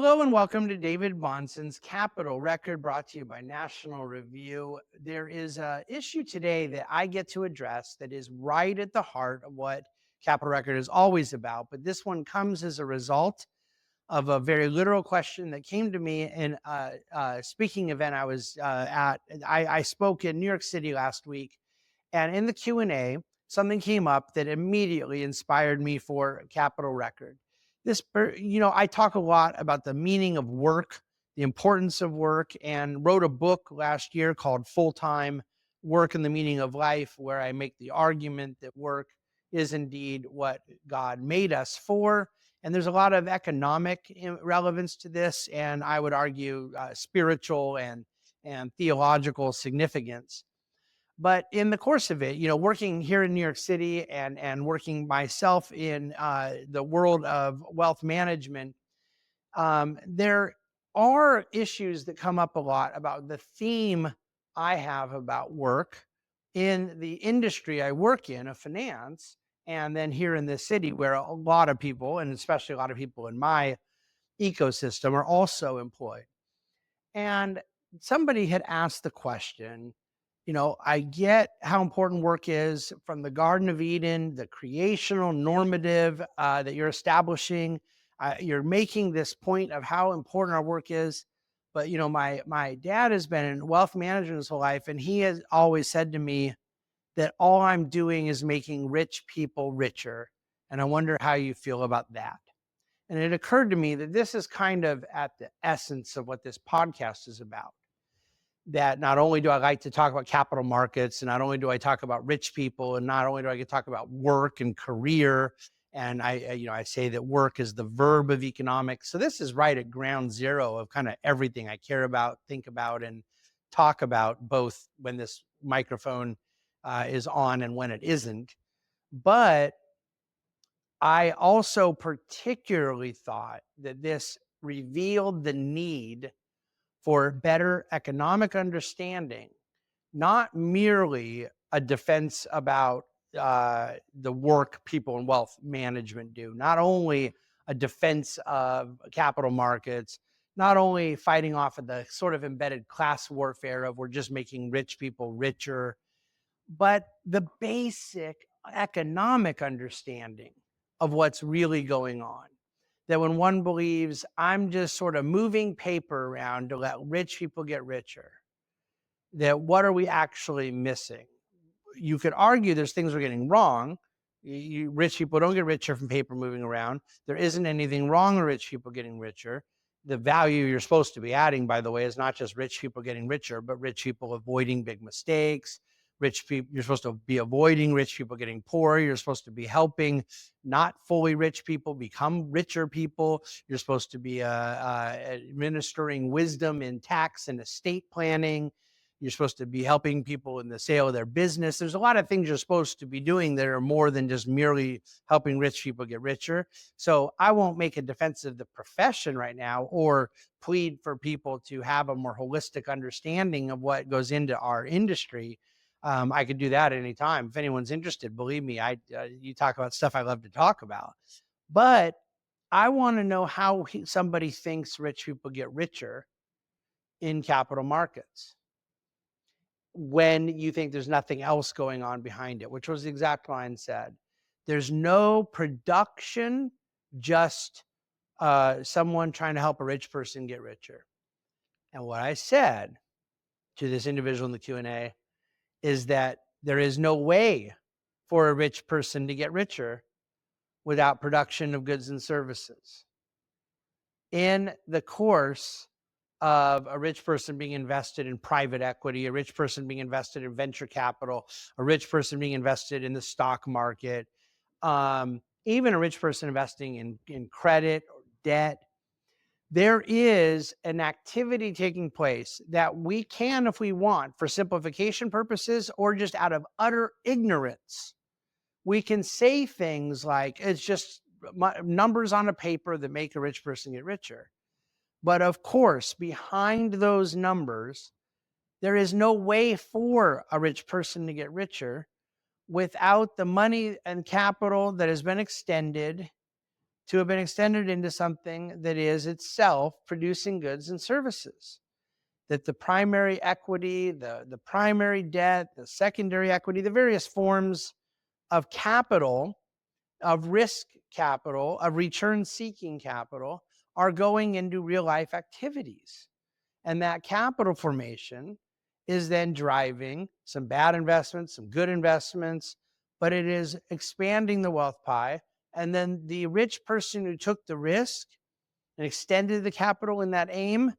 Hello and welcome to David Bahnsen's Capital Record, brought to you by National Review. There is an issue today that I get to address that is right at the heart of what Capital Record is always about, but this one comes as a result of a very literal question that came to me in a speaking event I was at. I spoke in New York City last week, and in the Q&A, something came up that immediately inspired me for Capital Record. I talk a lot about the meaning of work, the importance of work, and wrote a book last year called Full-Time Work and the Meaning of Life, where I make the argument that work is indeed what God made us for. And there's a lot of economic relevance to this, and I would argue spiritual and theological significance. But in the course of it, working here in New York City and working myself in the world of wealth management, there are issues that come up a lot about the theme I have about work in the industry I work in, of finance, and then here in this city where a lot of people, and especially a lot of people in my ecosystem, are also employed. And somebody had asked the question, I get how important work is from the Garden of Eden, the creational normative that you're establishing. You're making this point of how important our work is. But, my dad has been in wealth management his whole life, and he has always said to me that all I'm doing is making rich people richer. And I wonder how you feel about that. And it occurred to me that this is kind of at the essence of what this podcast is about. That not only do I like to talk about capital markets, and not only do I talk about rich people, and not only do I get to talk about work and career, and I say that work is the verb of economics. So this is right at ground zero of kind of everything I care about, think about, and talk about, both when this microphone is on and when it isn't. But I also particularly thought that this revealed the need for better economic understanding, not merely a defense about the work people in wealth management do, not only a defense of capital markets, not only fighting off of the sort of embedded class warfare of we're just making rich people richer, but the basic economic understanding of what's really going on. That when one believes I'm just sort of moving paper around to let rich people get richer, that what are we actually missing? You could argue there's things we're getting wrong. Rich people don't get richer from paper moving around. There isn't anything wrong with rich people getting richer. The value you're supposed to be adding, by the way, is not just rich people getting richer, but rich people avoiding big mistakes. Rich people, you're supposed to be avoiding rich people getting poor. You're supposed to be helping not fully rich people become richer people. You're supposed to be administering wisdom in tax and estate planning. You're supposed to be helping people in the sale of their business. There's a lot of things you're supposed to be doing that are more than just merely helping rich people get richer. So I won't make a defense of the profession right now or plead for people to have a more holistic understanding of what goes into our industry. I could do that anytime. If anyone's interested, believe me, you talk about stuff I love to talk about. But I want to know how somebody thinks rich people get richer in capital markets when you think there's nothing else going on behind it, which was the exact line said. There's no production, just someone trying to help a rich person get richer. And what I said to this individual in the Q&A is that there is no way for a rich person to get richer without production of goods and services. In the course of a rich person being invested in private equity, a rich person being invested in venture capital, a rich person being invested in the stock market, even a rich person investing in credit or debt, there is an activity taking place that we can, if we want, for simplification purposes or just out of utter ignorance, we can say things like it's just numbers on a paper that make a rich person get richer. But of course, behind those numbers, there is no way for a rich person to get richer without the money and capital that has been extended to have been extended into something that is itself producing goods and services. That the primary equity, the primary debt, the secondary equity, the various forms of capital, of risk capital, of return seeking capital, are going into real life activities. And that capital formation is then driving some bad investments, some good investments, but it is expanding the wealth pie. And then the rich person who took the risk and extended the capital in that aim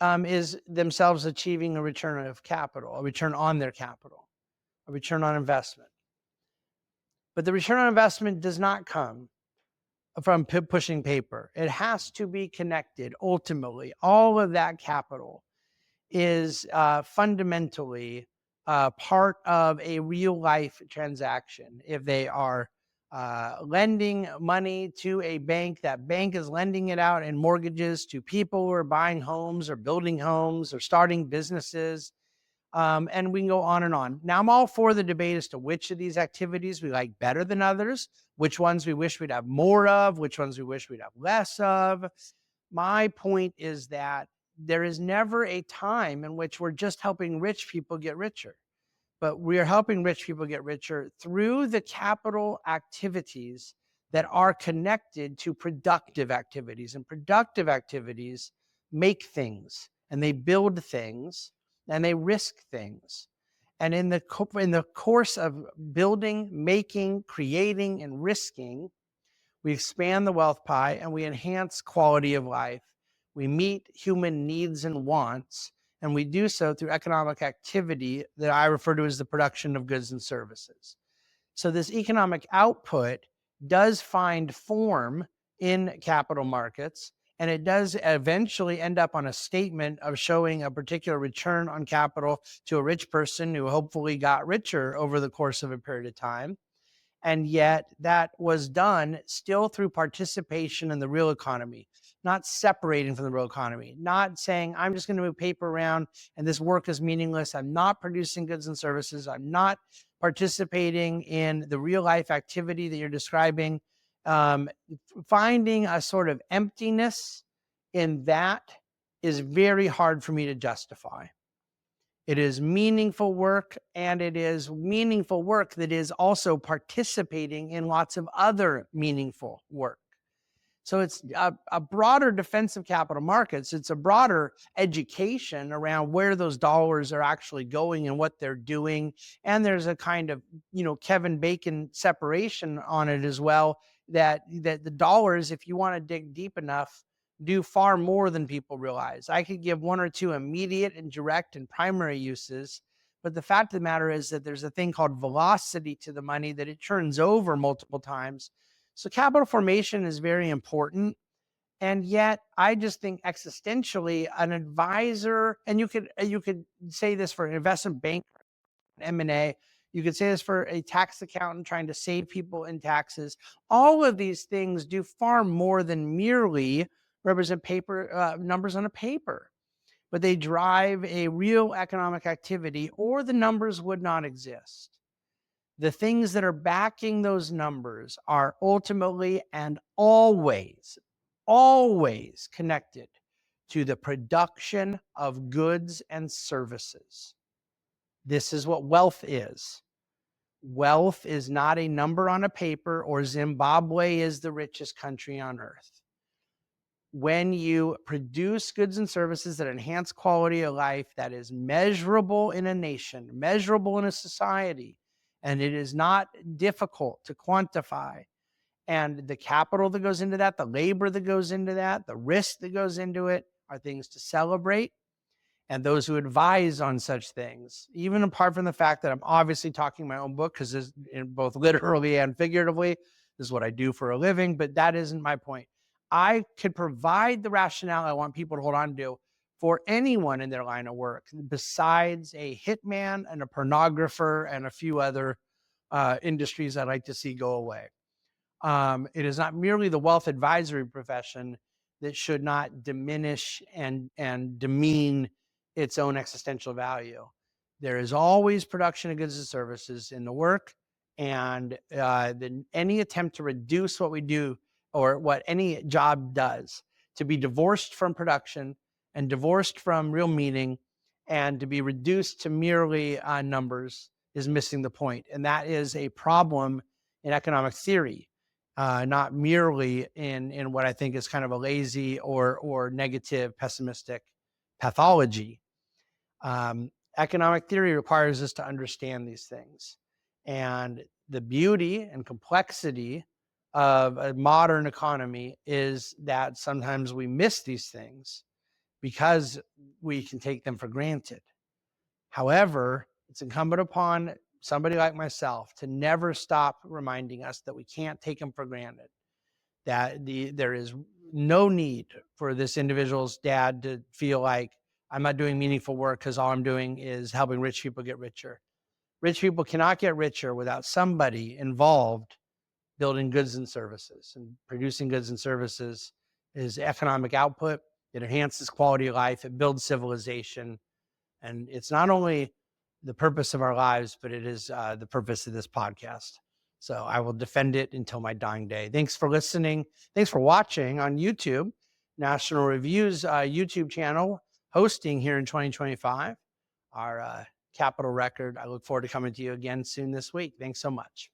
is themselves achieving a return of capital, a return on their capital, a return on investment. But the return on investment does not come from pushing paper. It has to be connected. Ultimately, all of that capital is fundamentally part of a real life transaction. If they are lending money to a bank, that bank is lending it out in mortgages to people who are buying homes or building homes or starting businesses. And we can go on and on. Now, I'm all for the debate as to which of these activities we like better than others, which ones we wish we'd have more of, which ones we wish we'd have less of. My point is that there is never a time in which we're just helping rich people get richer, but we are helping rich people get richer through the capital activities that are connected to productive activities. And productive activities make things, and they build things, and they risk things. And in the course of building, making, creating, and risking, we expand the wealth pie and we enhance quality of life. We meet human needs and wants, and we do so through economic activity that I refer to as the production of goods and services. So this economic output does find form in capital markets, and it does eventually end up on a statement of showing a particular return on capital to a rich person who hopefully got richer over the course of a period of time. And yet that was done still through participation in the real economy, not separating from the real economy, not saying, I'm just going to move paper around and this work is meaningless. I'm not producing goods and services. I'm not participating in the real life activity that you're describing. Finding a sort of emptiness in that is very hard for me to justify. It is meaningful work, and it is meaningful work that is also participating in lots of other meaningful work. So it's a broader defense of capital markets. It's a broader education around where those dollars are actually going and what they're doing. And there's a kind of, Kevin Bacon separation on it as well, that the dollars, if you want to dig deep enough, do far more than people realize. I could give one or two immediate and direct and primary uses, but the fact of the matter is that there's a thing called velocity to the money, that it turns over multiple times. So capital formation is very important. And yet I just think existentially an advisor, and you could say this for an investment bank, M&A, you could say this for a tax accountant trying to save people in taxes. All of these things do far more than merely represent paper numbers on a paper, but they drive a real economic activity, or the numbers would not exist. The things that are backing those numbers are ultimately and always connected to the production of goods and services. This is what wealth is. Wealth is not a number on a paper, or Zimbabwe is the richest country on earth. When you produce goods and services that enhance quality of life, that is measurable in a nation, measurable in a society, and it is not difficult to quantify. And the capital that goes into that, the labor that goes into that, the risk that goes into it are things to celebrate. And those who advise on such things, even apart from the fact that I'm obviously talking my own book, because in both literally and figuratively, this is what I do for a living, but that isn't my point. I could provide the rationale I want people to hold on to for anyone in their line of work, besides a hitman and a pornographer and a few other industries I'd like to see go away. It is not merely the wealth advisory profession that should not diminish and demean its own existential value. There is always production of goods and services in the work, and any attempt to reduce what we do or what any job does, to be divorced from production and divorced from real meaning and to be reduced to merely numbers is missing the point. And that is a problem in economic theory, not merely in what I think is kind of a lazy or negative, pessimistic pathology. Economic theory requires us to understand these things. And the beauty and complexity of a modern economy is that sometimes we miss these things because we can take them for granted. However, it's incumbent upon somebody like myself to never stop reminding us that we can't take them for granted, that there is no need for this individual's dad to feel like I'm not doing meaningful work because all I'm doing is helping rich people get richer. Rich people cannot get richer without somebody involved building goods and services, and producing goods and services is economic output. It enhances quality of life. It builds civilization. And it's not only the purpose of our lives, but it is the purpose of this podcast. So I will defend it until my dying day. Thanks for listening. Thanks for watching on YouTube. National Review's YouTube channel hosting here in 2025 our Capital Record. I look forward to coming to you again soon this week. Thanks so much.